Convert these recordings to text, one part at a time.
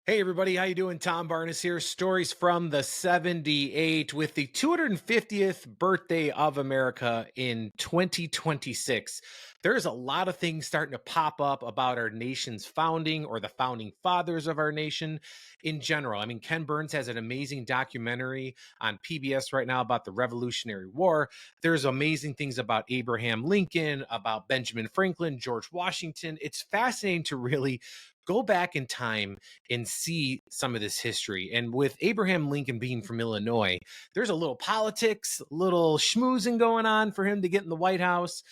Hey everybody, how you doing? Tom Barnas here. Stories from the 78 with the 250th birthday of America in 2026. There's a lot of things starting to pop up about our nation's founding or the founding fathers of our nation in general. I mean, Ken Burns has an amazing documentary on PBS right now about the Revolutionary War. There's amazing things about Abraham Lincoln, about Benjamin Franklin, George Washington. It's fascinating to really go back in time and see some of this history. And with Abraham Lincoln being from Illinois, there's a little politics, little schmoozing going on for him to get in the White House.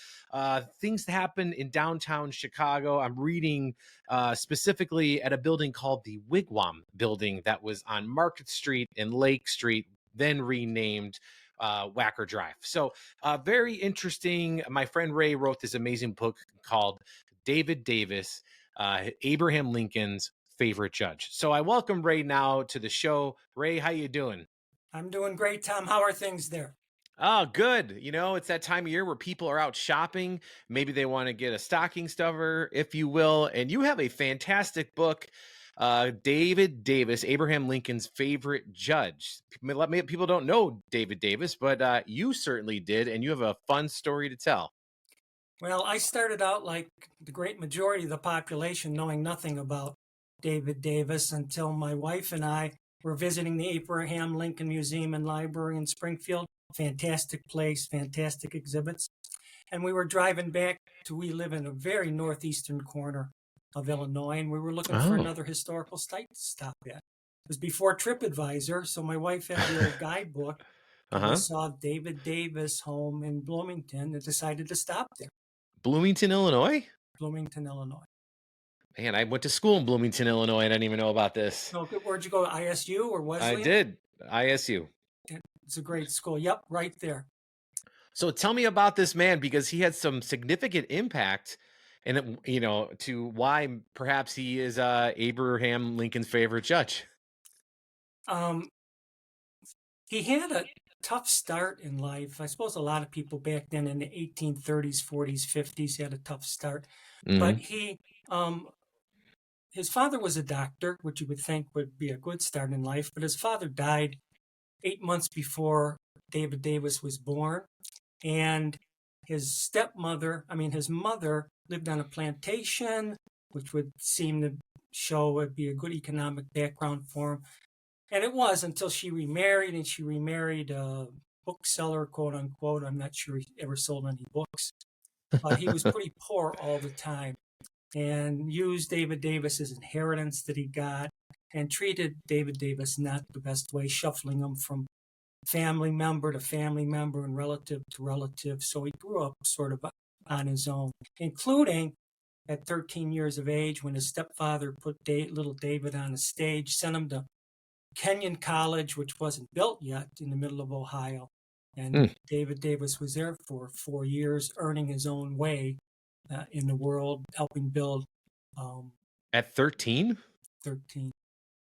Things that happen in downtown Chicago. I'm reading specifically at a building called the Wigwam Building that was on Market Street and Lake Street, then renamed Wacker Drive. So very interesting. My friend Ray wrote this amazing book called David Davis, Abraham Lincoln's favorite judge. So I welcome Ray now to the show. Ray, how you doing? I'm doing great, Tom. How are things there? Oh, good. You know, it's that time of year where people are out shopping. Maybe they want to get a stocking stuffer, if you will. And you have a fantastic book, David Davis, Abraham Lincoln's favorite judge. People don't know David Davis, but you certainly did. And you have a fun story to tell. Well, I started out like the great majority of the population knowing nothing about David Davis until my wife and I were visiting the Abraham Lincoln Museum and Library in Springfield. Fantastic place, fantastic exhibits. And we were driving back we live in a very northeastern corner of Illinois, and we were looking for Oh, another historical site to stop at. It was before TripAdvisor, so my wife had the old guidebook and we uh-huh. saw David Davis home in Bloomington and decided to stop there. Bloomington, Illinois? Bloomington, Illinois. Man, I went to school in Bloomington, Illinois. I didn't even know about this. So where'd you go? ISU or I Wesleyan? did. ISU. It's a great school. Yep, right there. So tell me about this man because he had some significant impact and to why perhaps he is Abraham Lincoln's favorite judge. Um, he had a tough start in life. I suppose a lot of people back then in the 1830s, 40s, 50s had a tough start. But Hmm. his father was a doctor, which you would think would be a good start in life. But his father died 8 months before David Davis was born. And his mother lived on a plantation, which would seem to show it'd be a good economic background for him. And it was until she remarried, and she remarried a bookseller, quote unquote. I'm not sure he ever sold any books. He was pretty poor all the time and used David Davis's inheritance that he got and treated David Davis not the best way, shuffling him from family member to family member and relative to relative. So he grew up sort of on his own, including at 13 years of age when his stepfather put little David on a stage, sent him to Kenyon College, which wasn't built yet in the middle of Ohio. And Hmm. David Davis was there for 4 years, earning his own way in the world, helping build um, At 13? 13.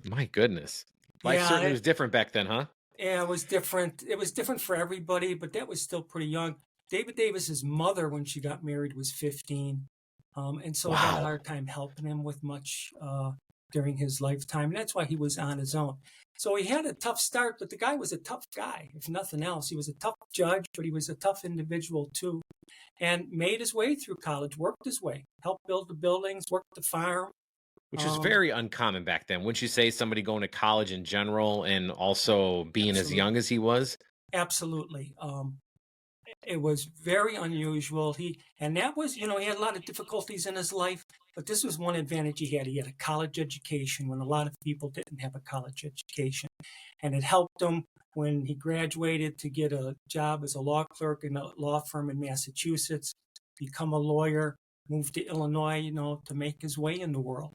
My goodness. Life Yeah, certainly was different back then, huh? yeah, it was different. It was different for everybody, but that was still pretty young. David Davis's mother, when she got married, was 15, and so had a Wow. hard time helping him with much during his lifetime. And that's why he was on his own. So he had a tough start, but the guy was a tough guy, if nothing else. He was a tough judge, but he was a tough individual too, and made his way through college, worked his way, helped build the buildings, worked the farm. Which was Um, very uncommon back then. Wouldn't you say somebody going to college in general and also being as young absolutely, as he was? absolutely. It was very unusual. And that was, he had a lot of difficulties in his life, but this was one advantage he had. He had a college education when a lot of people didn't have a college education. And it helped him when he graduated to get a job as a law clerk in a law firm in Massachusetts, become a lawyer, move to Illinois, to make his way in the world.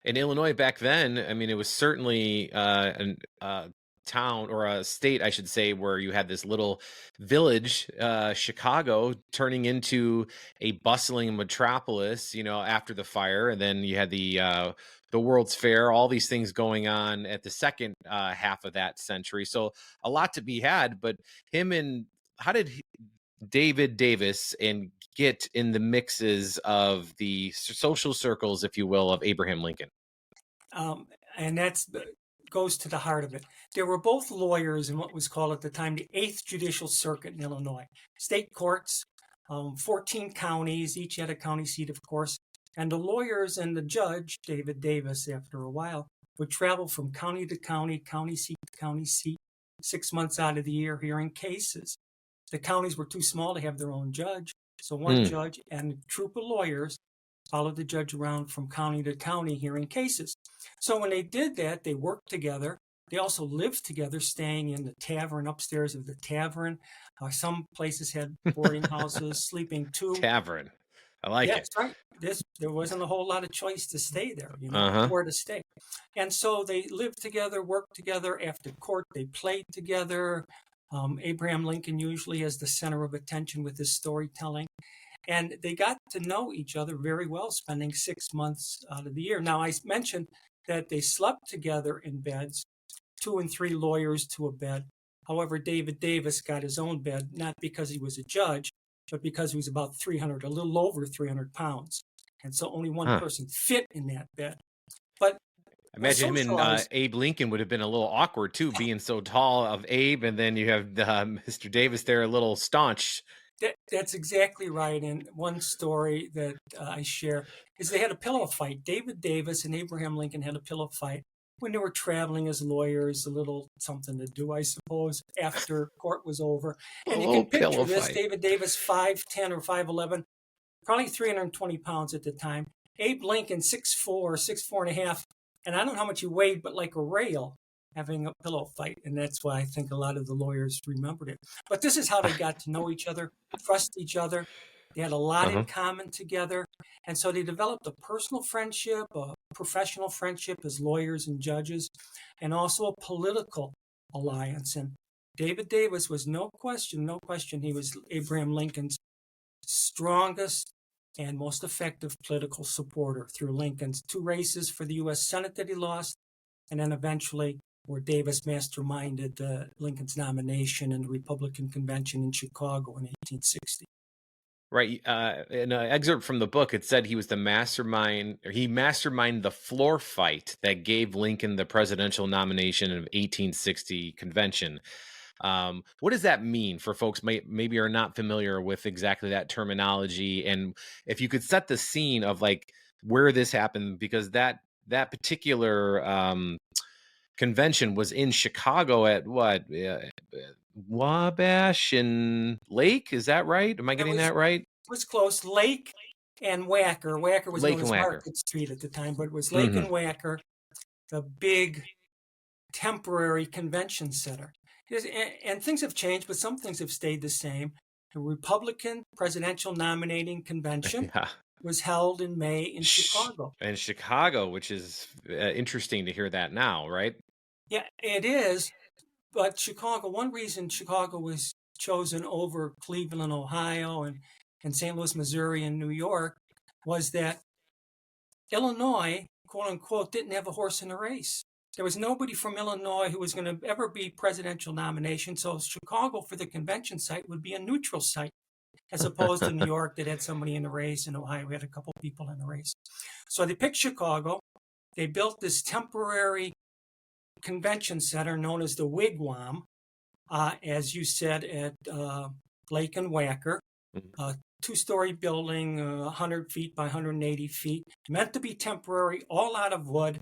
In Illinois back then, I mean, it was certainly a town or a state, I should say, where you had this little village, Chicago, turning into a bustling metropolis. After the fire, and then you had the World's Fair, all these things going on at the second half of that century. So a lot to be had. But him and how did David Davis and get in the mixes of the social circles, if you will, of Abraham Lincoln? and that's goes to the heart of it. They were both lawyers in what was called at the time the 8th Judicial Circuit in Illinois. State courts, 14 counties, each had a county seat, of course. And the lawyers and the judge, David Davis, after a while, would travel from county to county, county seat to county seat, 6 months out of the year hearing cases. The counties were too small to have their own judge, so one judge and a troop of lawyers followed the judge around from county to county hearing cases. So when they did that, they worked together. They also lived together, staying in the tavern upstairs of the tavern. Some places had boarding houses, sleeping too. Tavern. I like Yeah, it. that's right. There wasn't a whole lot of choice to stay there, Uh-huh. where to stay. And so they lived together, worked together. After court, they played together. Abraham Lincoln usually is the center of attention with his storytelling. And they got to know each other very well, spending 6 months out of the year. Now, I mentioned that they slept together in beds, 2 and 3 lawyers to a bed. However, David Davis got his own bed, not because he was a judge, but because he was about a little over 300 pounds. And so only one person fit in that bed. But I imagine him and Abe Lincoln would have been a little awkward too, being so tall of Abe, and then you have Mr. Davis there, a little staunch. That's exactly right. And one story that I share is they had a pillow fight. David Davis and Abraham Lincoln had a pillow fight when they were traveling as lawyers, a little something to do, I suppose, after court was over. And you can picture this, David Davis, 5'10" or 5'11", probably 320 pounds at the time. Abe Lincoln, 6'4", 6'4.5", and I don't know how much he weighed, but like a rail, having a pillow fight. And that's why I think a lot of the lawyers remembered it. But this is how they got to know each other, trust each other. They had a lot in common together. And so they developed a personal friendship, a professional friendship as lawyers and judges, and also a political alliance. And David Davis was no question, he was Abraham Lincoln's strongest and most effective political supporter through Lincoln's 2 races for the U.S. Senate that he lost, and then eventually where Davis masterminded Lincoln's nomination in the Republican convention in Chicago in 1860. Right. In an excerpt from the book, it said he was the mastermind, or he masterminded the floor fight that gave Lincoln the presidential nomination of 1860 convention. What does that mean for folks maybe are not familiar with exactly that terminology? And if you could set the scene of like where this happened, because that particular convention was in Chicago at what? Wabash and Lake, is that right? Am I getting that right? It was close. Lake and Wacker. Wacker was known as Wacker. Market Street at the time, but it was Lake and Wacker, the big temporary convention center. And things have changed, but some things have stayed the same. The Republican presidential nominating convention was held in May in Chicago. In Chicago, which is interesting to hear that now, right? Yeah, it is. But Chicago, one reason Chicago was chosen over Cleveland, Ohio, and St. Louis, Missouri, and New York was that Illinois, quote unquote, didn't have a horse in the race. There was nobody from Illinois who was going to ever be presidential nomination. So Chicago for the convention site would be a neutral site, as opposed to New York that had somebody in the race, and Ohio had a couple people in the race. So they picked Chicago. They built this temporary convention center known as the Wigwam, as you said, at Lake and Wacker, a 2-story building, 100 feet by 180 feet, meant to be temporary, all out of wood,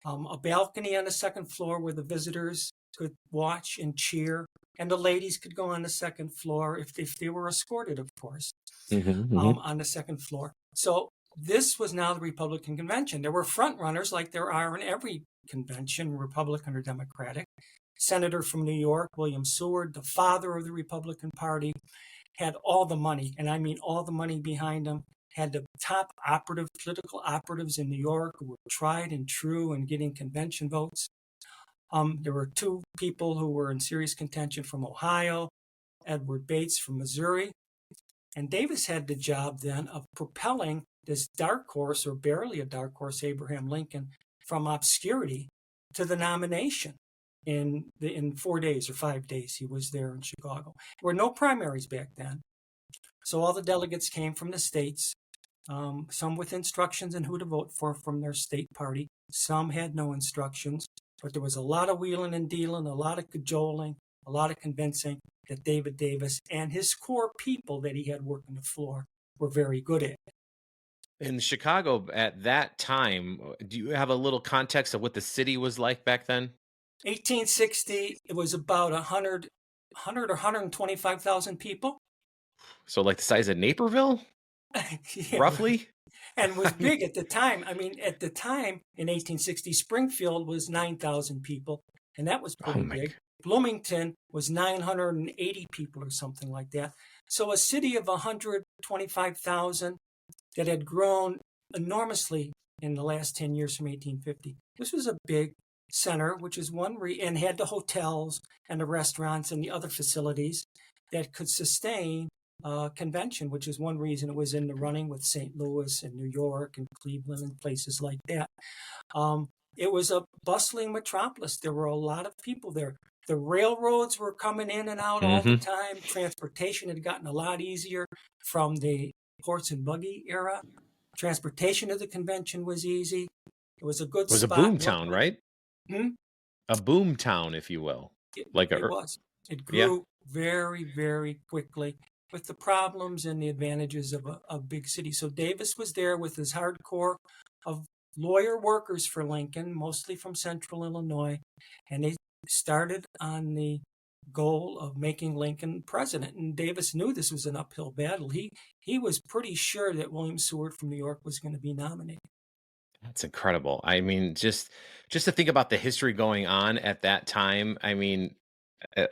a balcony on the second floor where the visitors could watch and cheer, and the ladies could go on the second floor if they were escorted, of course, on the second floor. So this was now the Republican convention. There were front runners like there are in every convention, Republican or Democratic. Senator from New York, William Seward, the father of the Republican Party, had all the money, and I mean all the money behind him, had the top political operatives in New York who were tried and true in getting convention votes. There were 2 people who were in serious contention from Ohio, Edward Bates from Missouri, and Davis had the job then of propelling this dark horse, or barely a dark horse, Abraham Lincoln, from obscurity to the nomination in 4 days or 5 days. He was there in Chicago. There were no primaries back then. So all the delegates came from the states. some with instructions on who to vote for from their state party. Some had no instructions, but there was a lot of wheeling and dealing, a lot of cajoling, a lot of convincing that David Davis and his core people that he had working the floor were very good at. In Chicago at that time, do you have a little context of what the city was like back then? 1860, it was about 100 or 125,000 people. So like the size of Naperville, Yeah, roughly? and was I mean, big at the time. I mean, at the time in 1860, Springfield was 9,000 people, and that was oh pretty my, big. Bloomington was 980 people or something like that. So a city of 125,000 that had grown enormously in the last 10 years from 1850. This was a big center, which is and had the hotels and the restaurants and the other facilities that could sustain convention, which is one reason it was in the running with St. Louis and New York and Cleveland and places like that. It was a bustling metropolis. There were a lot of people there. The railroads were coming in and out all the mm-hmm. time. Transportation had gotten a lot easier from the horse and buggy era. Transportation to the convention was easy. It was a good It was a spot boom town, locally. right? A boom town, if you will. Like It was. It yeah. grew very, very quickly with the problems and the advantages of a big city. So Davis was there with his hardcore of lawyer workers for Lincoln, mostly from central Illinois, and they started on the goal of making Lincoln president. And Davis knew this was an uphill battle. He was pretty sure that William Seward from New York was going to be nominated. That's incredible. I mean, just to think about the history going on at that time. I mean, uh,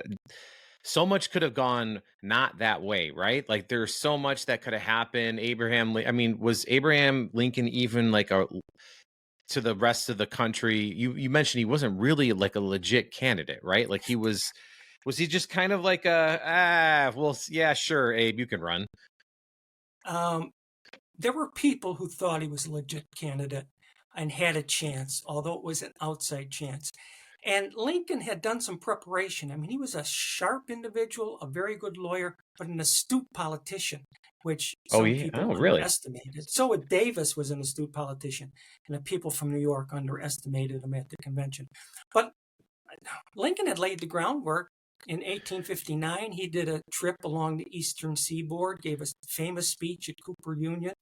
so much could have gone not that way, right? Like there's so much that could have happened. I mean, was Abraham Lincoln even like a to the rest of the country? You mentioned he wasn't really like a legit candidate, right? Like was he just kind of like well, yeah, sure, Abe, you can run. Um, there were people who thought he was a legit candidate and had a chance, although it was an outside chance. And Lincoln had done some preparation. I mean, he was a sharp individual, a very good lawyer, but an astute politician, which Oh some yeah. people Oh, really? underestimated. So Davis was an astute politician, and the people from New York underestimated him at the convention. But Lincoln had laid the groundwork. In 1859, he did a trip along the eastern seaboard, gave a famous speech at Cooper Union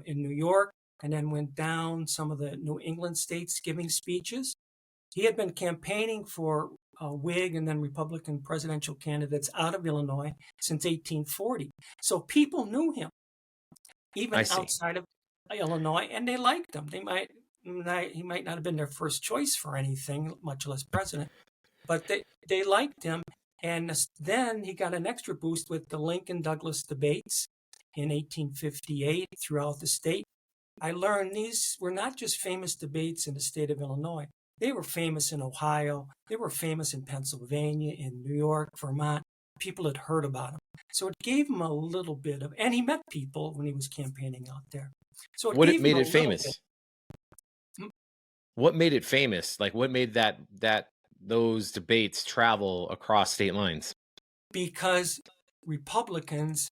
in New York, and then went down some of the New England states giving speeches. He had been campaigning for Whig and then Republican presidential candidates out of Illinois since 1840. So people knew him, I even see. outside of Illinois, and they liked him. He might not have been their first choice for anything, much less president, but they liked him. And then he got an extra boost with the Lincoln-Douglas debates in 1858 throughout the state. I learned these were not just famous debates in the state of Illinois. They were famous in Ohio. They were famous in Pennsylvania, in New York, Vermont. People had heard about him. So it gave him a little bit of, and he met people when he was campaigning out there. So it What it gave him made a it little bit. famous? What made it famous? Like what made that those debates travel across state lines? Because Republicans,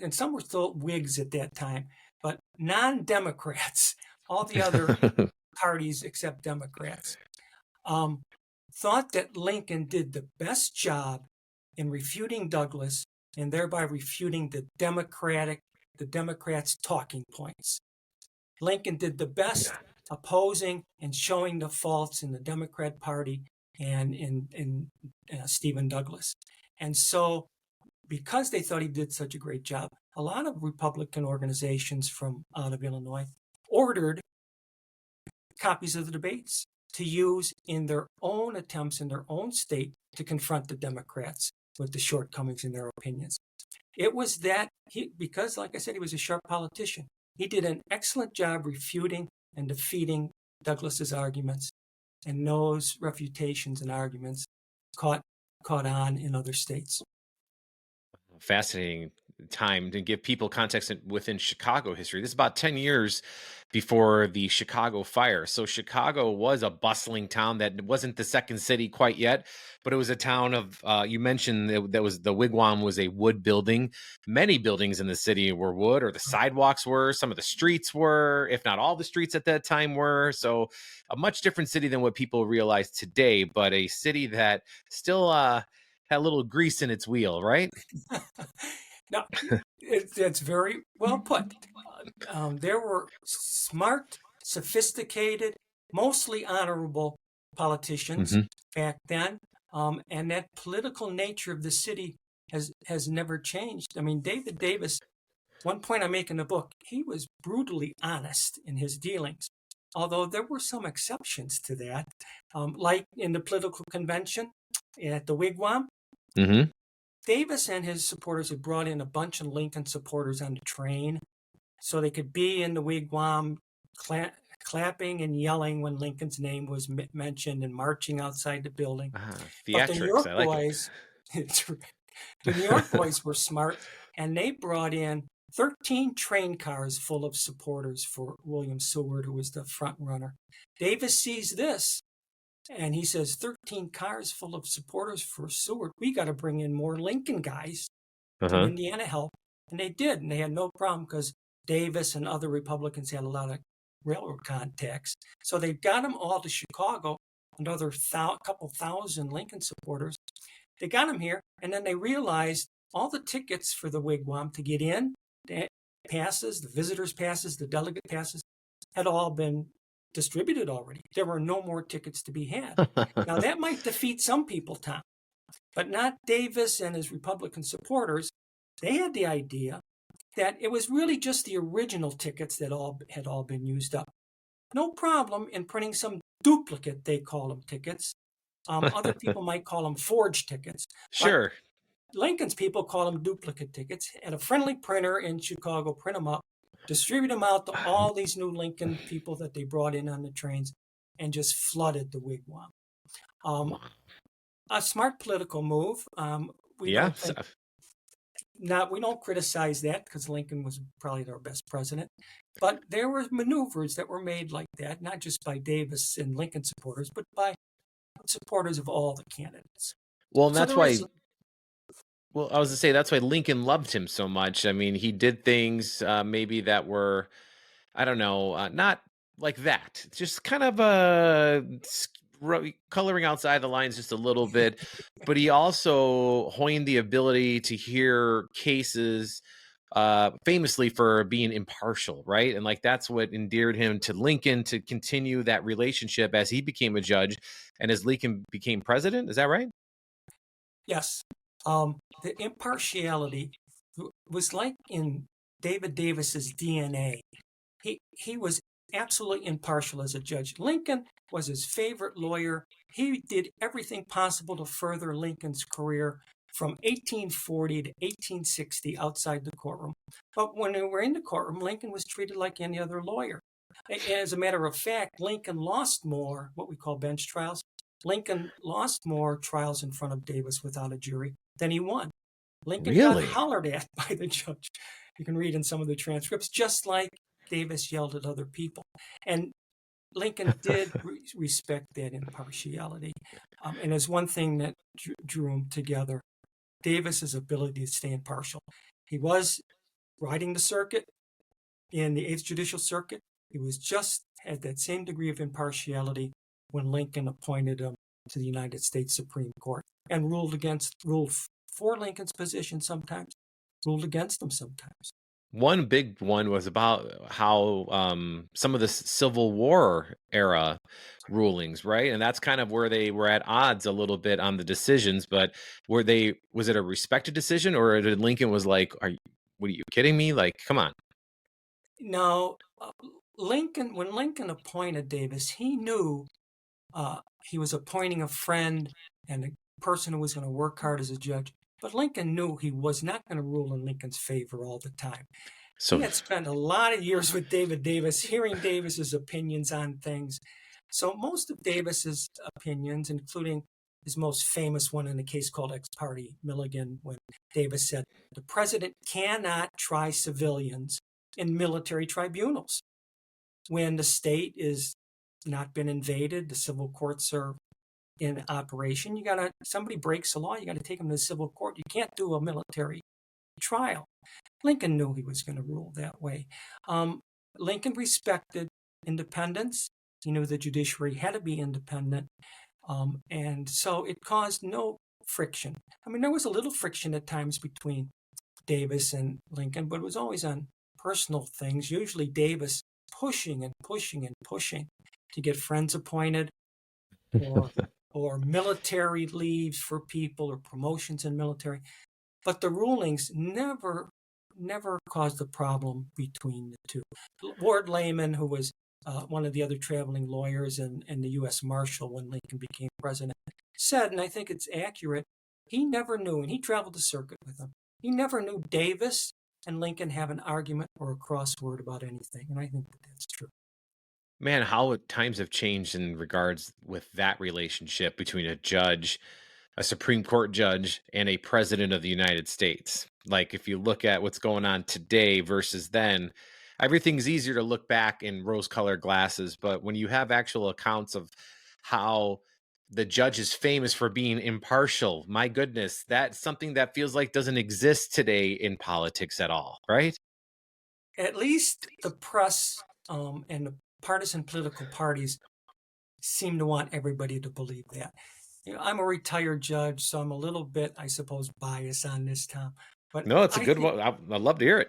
and some were still Whigs at that time, but non-Democrats, all the other parties except Democrats, thought that Lincoln did the best job in refuting Douglas and thereby refuting the Democrats' talking points. Lincoln did the best opposing and showing the faults in the Democrat Party and in Stephen Douglas. And so, because they thought he did such a great job, a lot of Republican organizations from out of Illinois ordered copies of the debates to use in their own attempts in their own state to confront the Democrats with the shortcomings in their opinions. It was that because, like I said, he was a sharp politician. He did an excellent job refuting and defeating Douglas's arguments, and those refutations and arguments caught on in other states. Fascinating. time to give people context within Chicago history. This is about 10 years before the Chicago fire. So Chicago was a bustling town that wasn't the second city quite yet, but it was a town of, you mentioned that was the wigwam was a wood building. Many buildings in the city were wood, or the sidewalks were, some of the streets were, if not all the streets at that time were. So a much different city than what people realize today, but a city that still had a little grease in its wheel, right? Now, it's very well put. There were smart, sophisticated, mostly honorable politicians Hmm. back then, and that political nature of the city has never changed. I mean, David Davis, one point I make in the book, he was brutally honest in his dealings, although there were some exceptions to that, like in the political convention at the Wigwam. Hmm. Davis and his supporters had brought in a bunch of Lincoln supporters on the train so they could be in the Wigwam clapping and yelling when Lincoln's name was mentioned and marching outside the building. But the New Theatrics, York I like it. boys, the New York boys were smart, and they brought in 13 train cars full of supporters for William Seward, who was the front runner. Davis sees this, and he says, 13 cars full of supporters for Seward. We got to bring in more Lincoln guys from Uh-huh. Indiana help. And they did, and they had no problem because Davis and other Republicans had a lot of railroad contacts. So they got them all to Chicago, another couple thousand Lincoln supporters. They got them here, and then they realized all the tickets for the Wigwam to get in, the passes, the visitors' passes, the delegate passes, had all been distributed already. There were no more tickets to be had. Now, that might defeat some people, Tom, but not Davis and his Republican supporters. They had the idea that it was really just the original tickets that had all been used up. No problem in printing some duplicate, they call them, tickets. Other people might call them forged tickets. But Sure. Lincoln's people call them duplicate tickets. And a friendly printer in Chicago print them up, distribute them out to all these new Lincoln people that they brought in on the trains, and just flooded the Wigwam. A smart political move. We Yeah. don't think we don't criticize that because Lincoln was probably our best president. But there were maneuvers that were made like that, not just by Davis and Lincoln supporters, but by supporters of all the candidates. Well, and So that's there why. is, Well, I was to say that's why Lincoln loved him so much. I mean, he did things maybe that were, I don't know, not like that. Just kind of coloring outside the lines just a little bit. But he also honed the ability to hear cases famously for being impartial, right? And like that's what endeared him to Lincoln, to continue that relationship as he became a judge and as Lincoln became president. Is that right? yes, the impartiality was like in David Davis's DNA. He was absolutely impartial as a judge. Lincoln was his favorite lawyer. He did everything possible to further Lincoln's career from 1840 to 1860 outside the courtroom. But when they were in the courtroom, Lincoln was treated like any other lawyer. As a matter of fact, Lincoln lost more, what we call bench trials. Lincoln lost more trials in front of Davis without a jury than he won. Lincoln got Really? hollered at by the judge. You can read in some of the transcripts, just like Davis yelled at other people. And Lincoln did respect that impartiality. And there's one thing that drew them together, Davis's ability to stay impartial. He was riding the circuit in the 8th Judicial Circuit. He was just at that same degree of impartiality when Lincoln appointed him to the United States Supreme Court and ruled for Lincoln's position sometimes, ruled against him sometimes. One big one was about how some of the Civil War era rulings, right? And that's kind of where they were at odds a little bit on the decisions. But was it a respected decision, or did Lincoln was like, what are you kidding me? Like, come on. No, when Lincoln appointed Davis, he knew he was appointing a friend and a person who was going to work hard as a judge. But Lincoln knew he was not going to rule in Lincoln's favor all the time. So He had spent a lot of years with David Davis, hearing Davis's opinions on things. So most of Davis's opinions, including his most famous one in a case called Ex parte Milligan, when Davis said, the president cannot try civilians in military tribunals. When the state is not been invaded, the civil courts are in operation, somebody breaks the law, you got to take them to the civil court. You can't do a military trial. Lincoln knew he was going to rule that way. Lincoln respected independence. He knew the judiciary had to be independent. And so it caused no friction. I mean, there was a little friction at times between Davis and Lincoln, but it was always on personal things, usually Davis pushing and pushing and pushing to get friends appointed or military leaves for people or promotions in military. But the rulings never caused a problem between the two. Lord Layman, who was one of the other traveling lawyers and the U.S. Marshal when Lincoln became president, said, and I think it's accurate, he never knew, and he traveled the circuit with him, he never knew Davis and Lincoln have an argument or a crossword about anything. And I think that that's true. Man, how times have changed in regards with that relationship between a judge, a Supreme Court judge, and a president of the United States. Like, if you look at what's going on today versus then, everything's easier to look back in rose-colored glasses. But when you have actual accounts of how the judge is famous for being impartial, my goodness, that's something that feels like doesn't exist today in politics at all, right? At least the press and the partisan political parties seem to want everybody to believe that. I'm a retired judge, so I'm a little bit, I suppose, biased on this, Tom. But No, it's a good one. I'd love to hear it.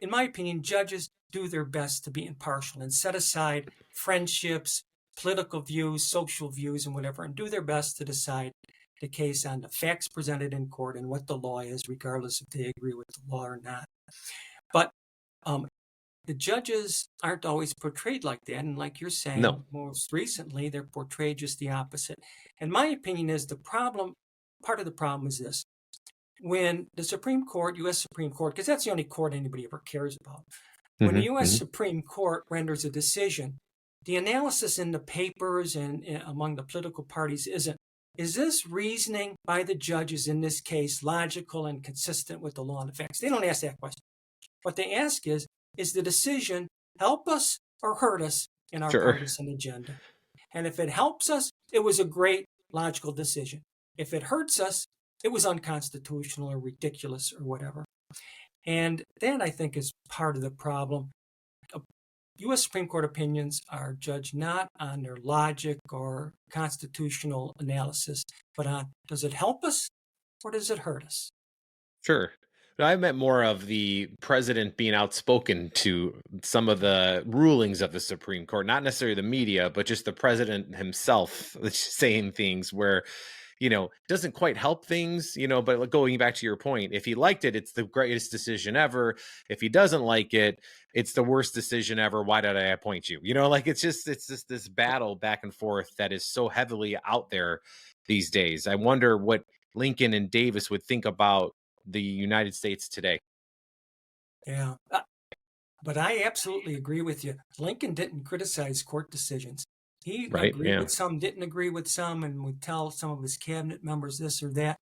In my opinion, judges do their best to be impartial and set aside friendships, political views, social views, and whatever, and do their best to decide the case on the facts presented in court and what the law is, regardless if they agree with the law or not. But the judges aren't always portrayed like that. And like you're saying, No. most recently, they're portrayed just the opposite. And my opinion is part of the problem is this. When the Supreme Court, U.S. Supreme Court, because that's the only court anybody ever cares about, when the U.S. Supreme Court renders a decision, the analysis in the papers and among the political parties isn't, is this reasoning by the judges in this case logical and consistent with the law and the facts? They don't ask that question. What they ask is the decision help us or hurt us in our partisan agenda? And if it helps us, it was a great logical decision. If it hurts us, it was unconstitutional or ridiculous or whatever. And that, I think, is part of the problem. U.S. Supreme Court opinions are judged not on their logic or constitutional analysis, but on, does it help us or does it hurt us? Sure. I meant more of the president being outspoken to some of the rulings of the Supreme Court, not necessarily the media, but just the president himself saying things where, doesn't quite help things, but going back to your point, if he liked it, it's the greatest decision ever. If he doesn't like it, it's the worst decision ever. Why did I appoint you? It's just this battle back and forth that is so heavily out there these days. I wonder what Lincoln and Davis would think about the United States today. Yeah. But I absolutely agree with you. Lincoln didn't criticize court decisions. He agreed with some, didn't agree with some, and would tell some of his cabinet members this or that.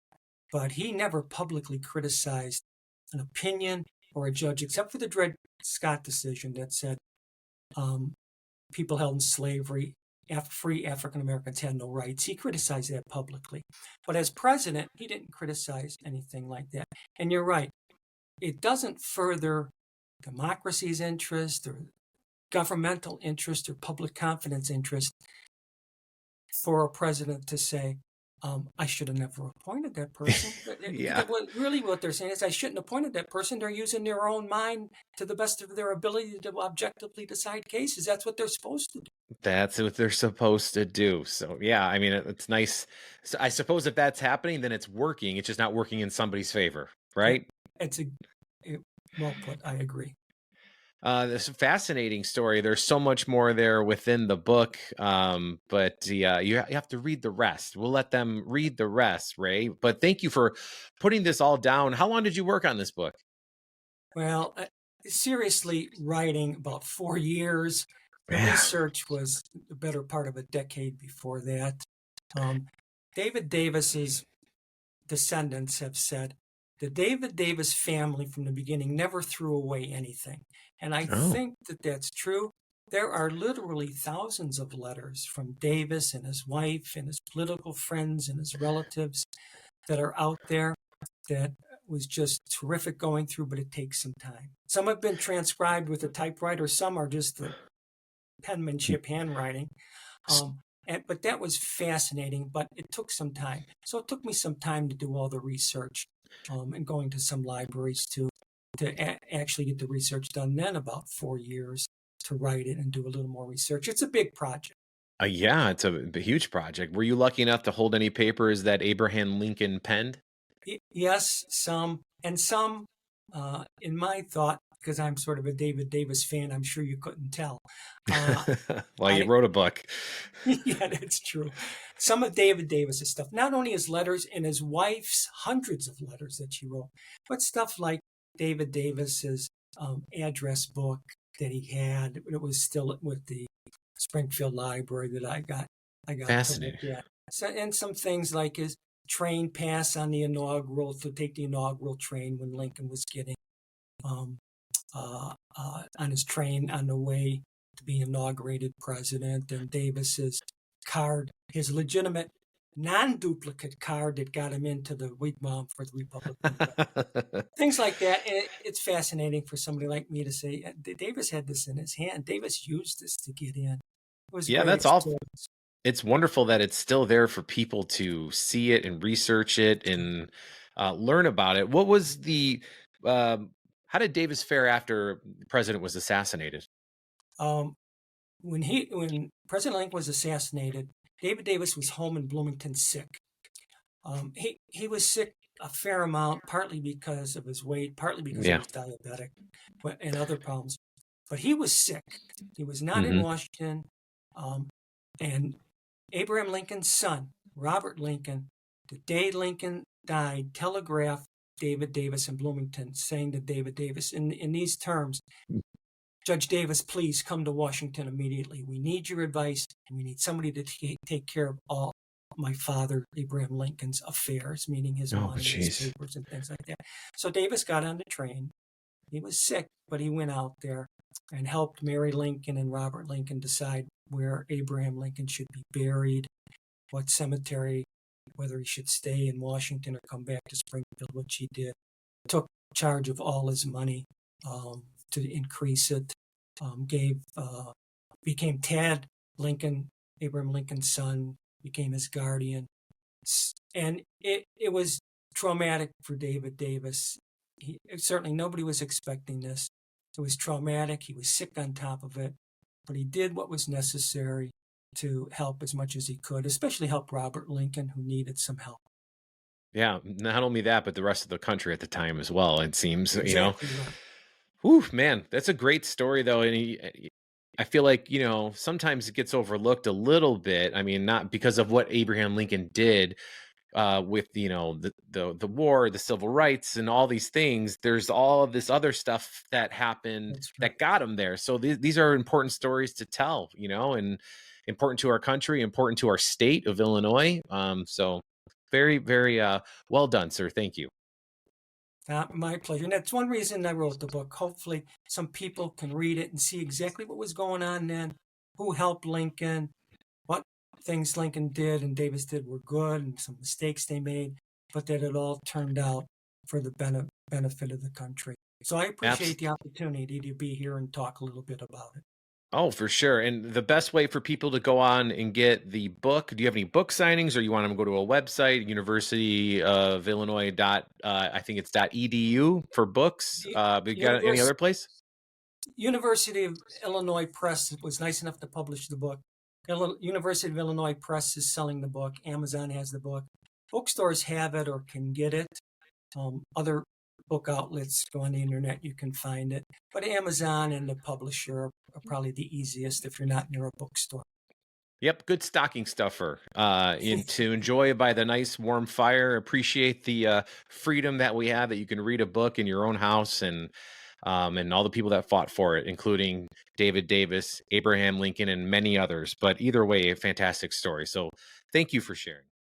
But he never publicly criticized an opinion or a judge, except for the Dred Scott decision that said people held in slavery, free African Americans had no rights. He criticized that publicly. But as president, he didn't criticize anything like that. And you're right. It doesn't further democracy's interest or governmental interest or public confidence interest for a president to say, I should have never appointed that person. Yeah. Really what they're saying is I shouldn't have appointed that person. They're using their own mind to the best of their ability to objectively decide cases. That's what they're supposed to do. That's what they're supposed to do. So, yeah, I mean, it's nice. So I suppose if that's happening, then it's working. It's just not working in somebody's favor, right? Well put. I agree. This fascinating story. There's so much more there within the book, but you have to read the rest. We'll let them read the rest, Ray. But thank you for putting this all down. How long did you work on this book? Well, seriously, writing about 4 years. The research was the better part of a decade before that. David Davis's descendants have said the David Davis family from the beginning never threw away anything. And I Oh, think that that's true. There are literally thousands of letters from Davis and his wife and his political friends and his relatives that are out there that was just terrific going through, but it takes some time. Some have been transcribed with a typewriter, some are just the penmanship handwriting. But that was fascinating, but it took some time. So it took me some time to do all the research and going to some libraries to actually get the research done. Then about 4 years to write it and do a little more research. It's a big project. yeah, it's a huge project. Were you lucky enough to hold any papers that Abraham Lincoln penned? Yes, some, and some, in my thought, because I'm sort of a David Davis fan, I'm sure you couldn't tell. Uh, Well, you I wrote a book. Yeah, that's true. Some of David Davis's stuff, not only his letters and his wife's hundreds of letters that she wrote, but stuff like David Davis's address book that he had. It was still with the Springfield Library that I got to look Fascinating. at. So, and some things like his train pass on the inaugural to take the inaugural train when Lincoln was getting um, on his train on the way to be inaugurated president, and Davis's card, his legitimate non-duplicate card that got him into the wigwam for the Republican things like that. It's fascinating for somebody like me to say Davis had this in his hand. Davis used this to get in. It was a Yeah, great that's all. experience. It's wonderful that it's still there for people to see it and research it and learn about it. What was the, um, how did Davis fare after the president was assassinated? Um, when President Lincoln was assassinated, David Davis was home in Bloomington sick. He was sick a fair amount, partly because of his weight, partly because he Yeah. was diabetic, and other problems. But he was sick. He was not in Hmm. Washington. Um, and Abraham Lincoln's son, Robert Lincoln, the day Lincoln died, telegraphed David Davis in Bloomington, saying to David Davis in these terms, Judge Davis, please come to Washington immediately. We need your advice, and we need somebody to take care of all my father, Abraham Lincoln's affairs, meaning his Oh, money, his jeez. papers, and things like that. So Davis got on the train. He was sick, but he went out there and helped Mary Lincoln and Robert Lincoln decide where Abraham Lincoln should be buried, what cemetery, whether he should stay in Washington or come back to Springfield, which he did. Took charge of all his money to increase it. Became Tad Lincoln, Abraham Lincoln's son, became his guardian, and it was traumatic for David Davis. Certainly nobody was expecting this. It was traumatic. He was sick on top of it, but he did what was necessary to help as much as he could, especially help Robert Lincoln, who needed some help. Yeah. Not only that, but the rest of the country at the time as well, it seems. Exactly right. Whew, man, that's a great story though. And I feel like, sometimes it gets overlooked a little bit. I mean, not because of what Abraham Lincoln did, with the war, the civil rights, and all these things. There's all of this other stuff that happened That's right. that got him there. So these are important stories to tell, and important to our country, important to our state of Illinois. So very, very well done, sir. Thank you. My pleasure. And that's one reason I wrote the book. Hopefully, some people can read it and see exactly what was going on then, who helped Lincoln, what things Lincoln did and Davis did were good, and some mistakes they made, but that it all turned out for the benefit of the country. So I appreciate Absolutely. the opportunity to be here and talk a little bit about it. Oh, for sure. And the best way for people to go on and get the book, do you have any book signings, or you want them to go to a website, University of Illinois I think it's .edu for books. But you got any Univers- other place? University of Illinois Press was nice enough to publish the book. University of Illinois Press is selling the book. Amazon has the book. Bookstores have it or can get it. Other book outlets, go on the internet, you can find it. But Amazon and the publisher are probably the easiest if you're not near a bookstore. Yep, good stocking stuffer. And to enjoy by the nice warm fire. Appreciate the freedom that we have, that you can read a book in your own house. And and all the people that fought for it, including David Davis, Abraham Lincoln, and many others. But either way, a fantastic story. So thank you for sharing.